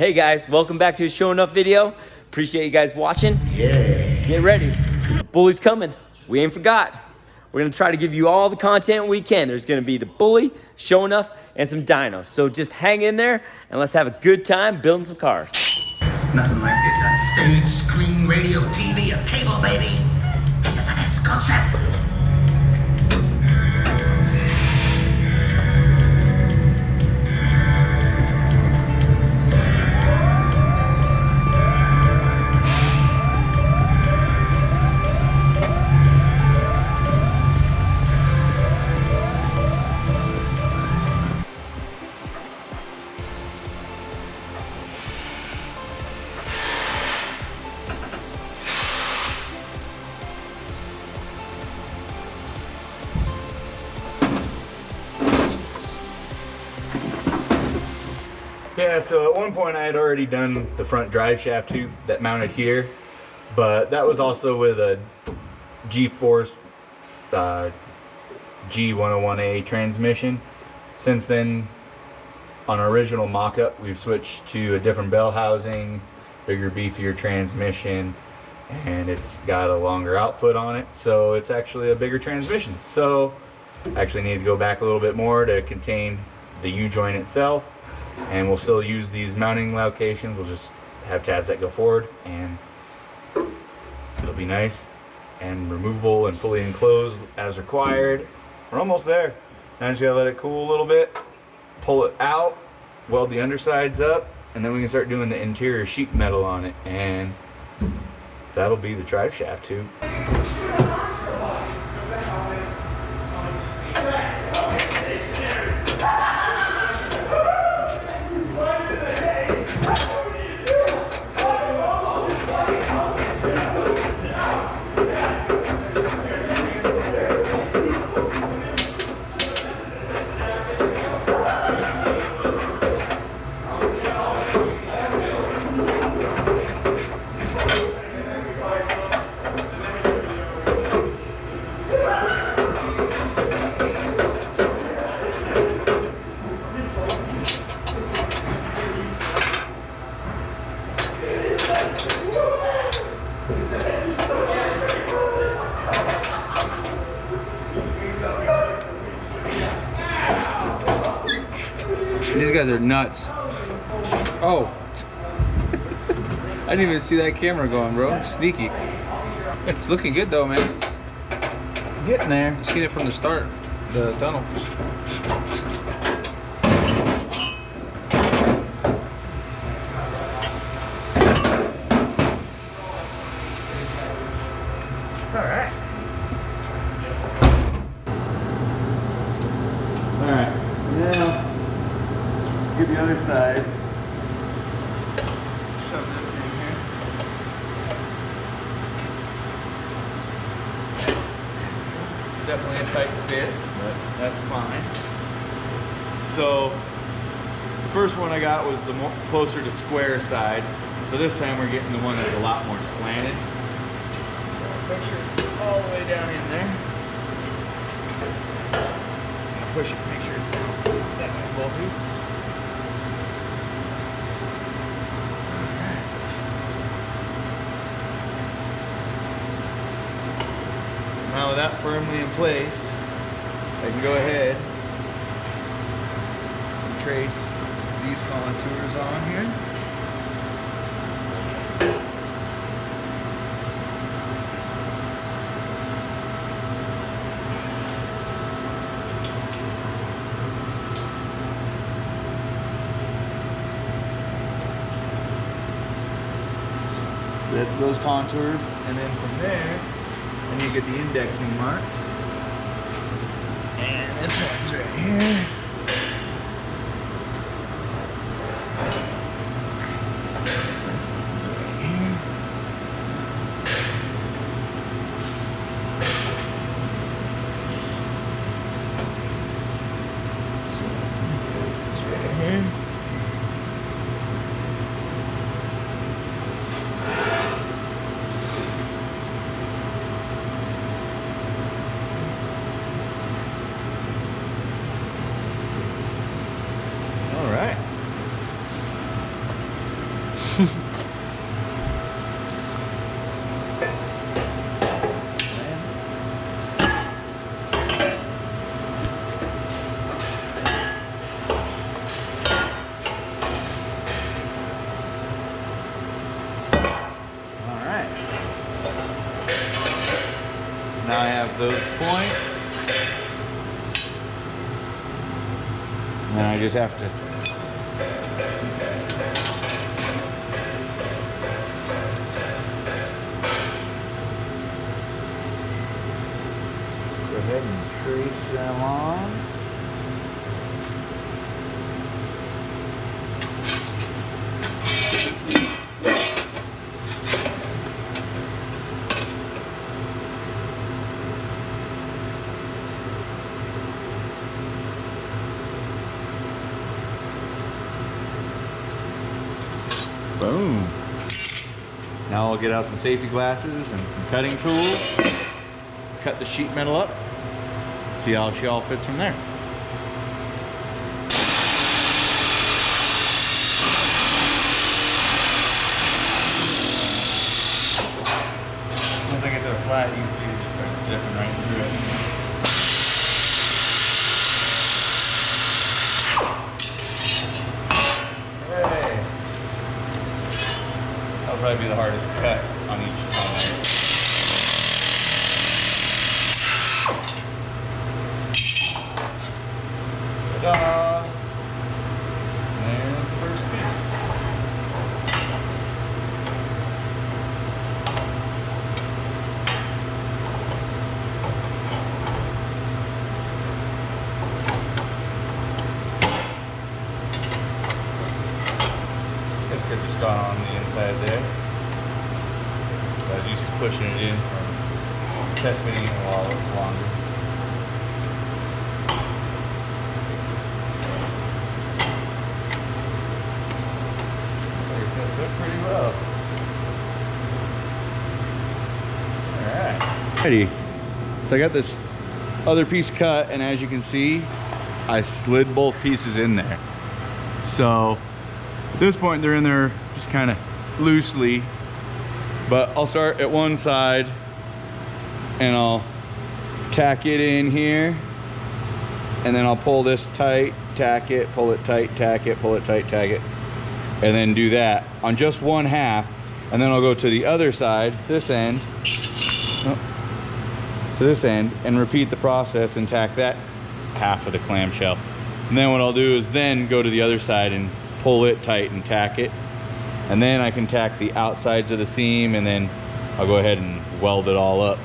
Hey guys, welcome back to a SHO'NUFF video. Appreciate you guys watching. Yeah. Get ready. The bully's coming. We ain't forgot. We're gonna try to give you all the content we can. There's gonna be the bully, SHO'NUFF, and some dynos. So just hang in there and let's have a good time building some cars. Nothing like this on stage, screen, radio, TV, or cable, baby. This is an exclusive. Yeah, so at one point I had already done the front drive shaft tube that mounted here, but that was also with a G-Force G101A transmission. Since then, on our original mock-up, we've switched to a different bell housing, bigger, beefier transmission, and it's got a longer output on it, so it's actually a bigger transmission. So I actually need to go back a little bit more to contain the U-joint itself. And we'll still use these mounting locations. We'll just have tabs that go forward, and it'll be nice and removable and fully enclosed as required. We're almost there. Now just gotta let it cool a little bit, pull it out, weld the undersides up, and then we can start doing the interior sheet metal on it, and that'll be the drive shaft tube. These guys are nuts. Oh. I didn't even see that camera going, bro. Sneaky. It's looking good though, man. Getting there. I've seen it from the start, the tunnel. Alright. Alright, so now let's get the other side. Shove this in here. It's definitely a tight fit, but that's fine. So the first one I got was the closer to square side. So this time we're getting the one that's a lot more slanted. So make sure it's all the way down in there. Push it, make sure it's down that way, both of you. Alright. So now with that firmly in place, I can go ahead and trace these contours on here. That's those contours, and then from there, I need to get the indexing marks. And this one's right here. This one's right here. It's right here. Now I have those points, and then I just have to go ahead and trace them on. Boom. Now I'll get out some safety glasses and some cutting tools, cut the sheet metal up, see how she all fits from there. Once I get to the flat, you can see it just starts zipping right through it. Probably be the hardest cut on each tunnel. Ta-da! There's the first piece. This could have just gone on the inside there. I was used to pushing it in from test fitting it while it was longer. Looks like it's gonna fit pretty well. Alright. Ready. So I got this other piece cut, and as you can see, I slid both pieces in there. So at this point they're in there just kind of loosely, but I'll start at one side and I'll tack it in here, and then I'll pull this tight, tack it, pull it tight, tack it, pull it tight, tack it, and then do that on just one half, and then I'll go to the other side, this end, to this end, and repeat the process and tack that half of the clamshell. And then what I'll do is then go to the other side and pull it tight and tack it, and then I can tack the outsides of the seam, and then I'll go ahead and weld it all up.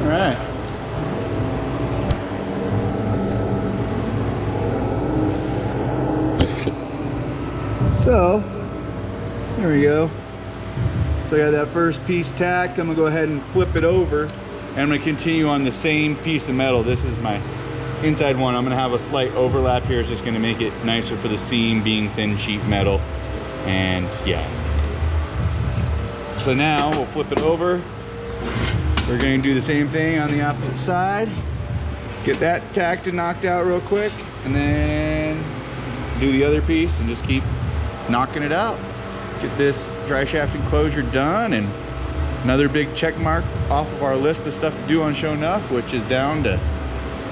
All right. So, there we go. So I got that first piece tacked. I'm gonna go ahead and flip it over, and I'm gonna continue on the same piece of metal. This is my inside one. I'm gonna have a slight overlap here. It's just gonna make it nicer for the seam being thin sheet metal. And yeah. So now we'll flip it over. We're gonna do the same thing on the opposite side. Get that tacked and knocked out real quick, and then do the other piece and just keep knocking it out. Get this dry shaft enclosure done, and another big check mark off of our list of stuff to do on SHO'NUFF, which is down to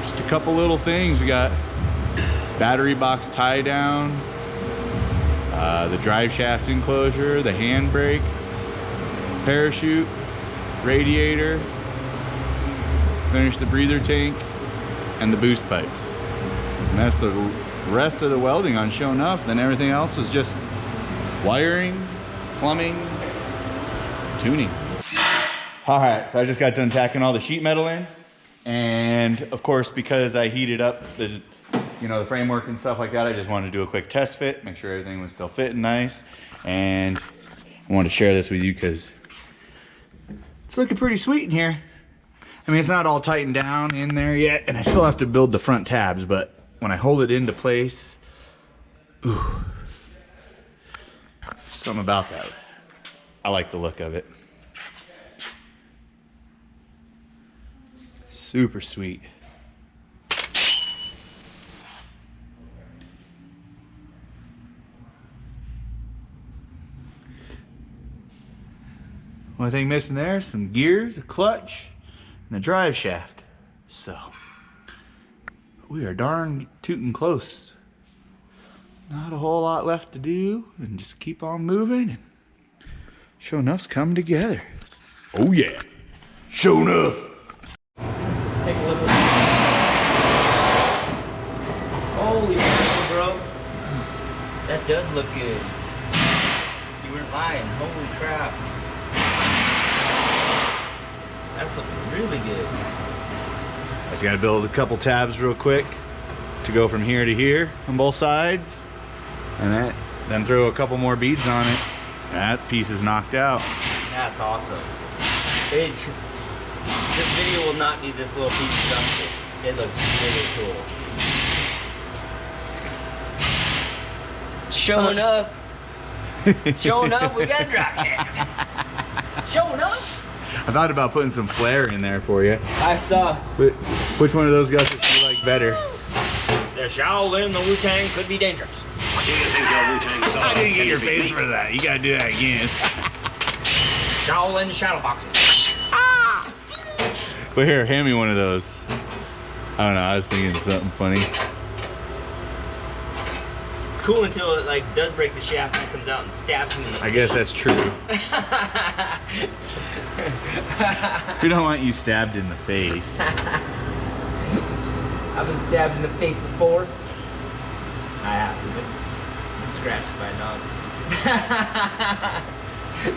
just a couple little things. We got battery box tie down, the drive shaft enclosure, the handbrake, parachute, radiator, finish the breather tank, and the boost pipes. And that's the rest of the welding on SHO'NUFF. Then everything else is just wiring, plumbing, tuning. All right, so I just got done tacking all the sheet metal in, and of course, because I heated up the the framework and stuff like that, I just wanted to do a quick test fit, make sure everything was still fitting nice. And I wanted to share this with you because it's looking pretty sweet in here. I mean, it's not all tightened down in there yet, and I still have to build the front tabs, but when I hold it into place, Ooh. Something about that. I like the look of it. Super sweet. Only thing missing there is some gears, a clutch, and a drive shaft. So, we are darn tootin' close. Not a whole lot left to do, and just keep on moving. And sure enough's come together. Oh yeah, sure enough. Let's take a look. Holy mackerel, bro. That does look good. You weren't lying. Holy crap. That's looking really good. I just gotta build a couple tabs real quick to go from here to here on both sides. And then throw a couple more beads on it. That piece is knocked out. That's awesome. This video will not need this little piece of justice. It looks really cool. Showing up. Showing up, we got a drop shaft. Showing up. I thought about putting some flair in there for you. I saw. Which one of those guys do you like better? The Shaolin, the Wu-Tang could be dangerous. I didn't get your face for that. You gotta do that again. Shaolin shadow boxing. But here, hand me one of those. I don't know, I was thinking something funny. It's cool until it like does break the shaft and it comes out and stabs him in the face. I guess that's true. We don't want you stabbed in the face. I've been stabbed in the face before. I have been scratched by a dog.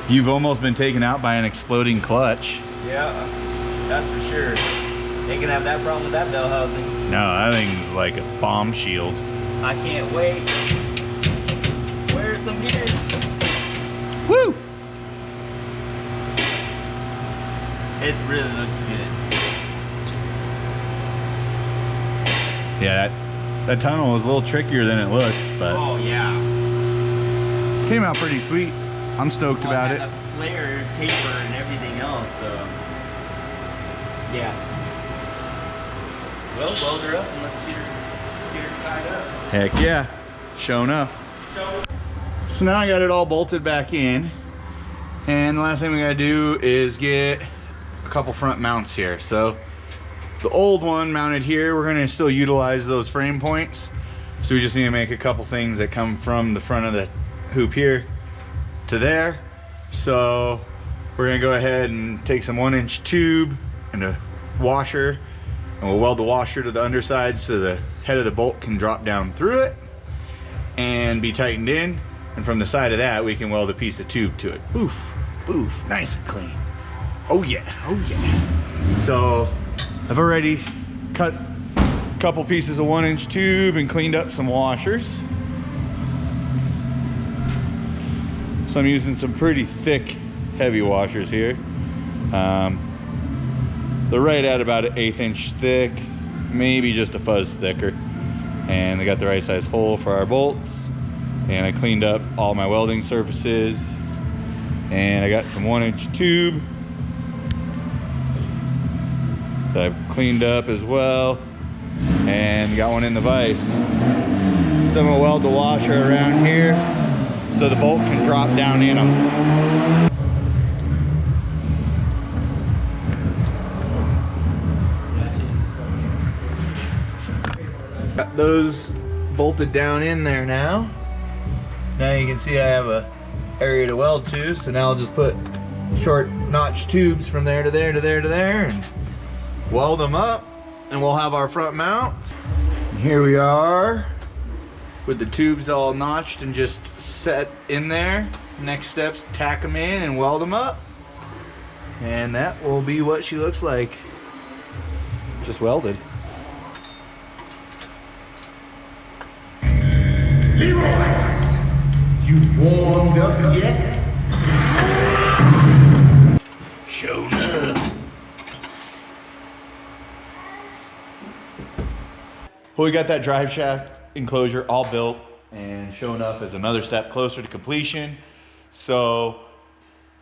You've almost been taken out by an exploding clutch. Yeah, that's for sure. Ain't gonna have that problem with that bell housing. No, that thing's like a bomb shield. I can't wait. Where's some gears? Woo! It really looks good. Yeah, that tunnel was a little trickier than it looks, but Oh yeah. came out pretty sweet. I'm stoked about it. A flare, taper, and everything else. So yeah. Well, weld her up and let's get her tied up. Heck yeah, shown up. So now I got it all bolted back in, and the last thing we gotta do is get a couple front mounts here. So the old one mounted here, we're gonna still utilize those frame points. So we just need to make a couple things that come from the front of the hoop here to there. So we're gonna go ahead and take some 1-inch tube and a washer, and we'll weld the washer to the underside so the head of the bolt can drop down through it and be tightened in. And from the side of that, we can weld a piece of tube to it. Oof, oof, nice and clean. Oh yeah, oh yeah. So I've already cut a couple pieces of 1-inch tube and cleaned up some washers. So I'm using some pretty thick, heavy washers here. They're right at about an 1/8 inch thick, maybe just a fuzz thicker. And they got the right size hole for our bolts. And I cleaned up all my welding surfaces. And I got some 1-inch tube that I've cleaned up as well. And got one in the vise. So I'm gonna weld the washer around here so the bolt can drop down in them. Got those bolted down in there now. Now you can see I have a area to weld to, so now I'll just put short notch tubes from there to there to there to there and weld them up, and we'll have our front mounts. And here we are with the tubes all notched and just set in there. Next step's tack them in and weld them up, and that will be what she looks like, just welded. Leroy, you warmed up yet? Shown up. Well, we got that drive shaft enclosure all built. and SHO'NUFF is another step closer to completion. So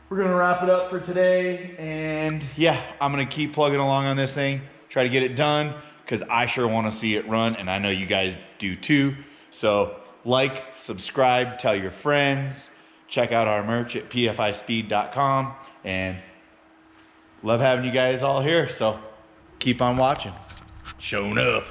we're gonna wrap it up for today, and yeah, I'm gonna keep plugging along on this thing, try to get it done, because I sure want to see it run, and I know you guys do too. So like, subscribe, tell your friends, check out our merch at pfispeed.com, and love having you guys all here. So keep on watching. SHO'NUFF.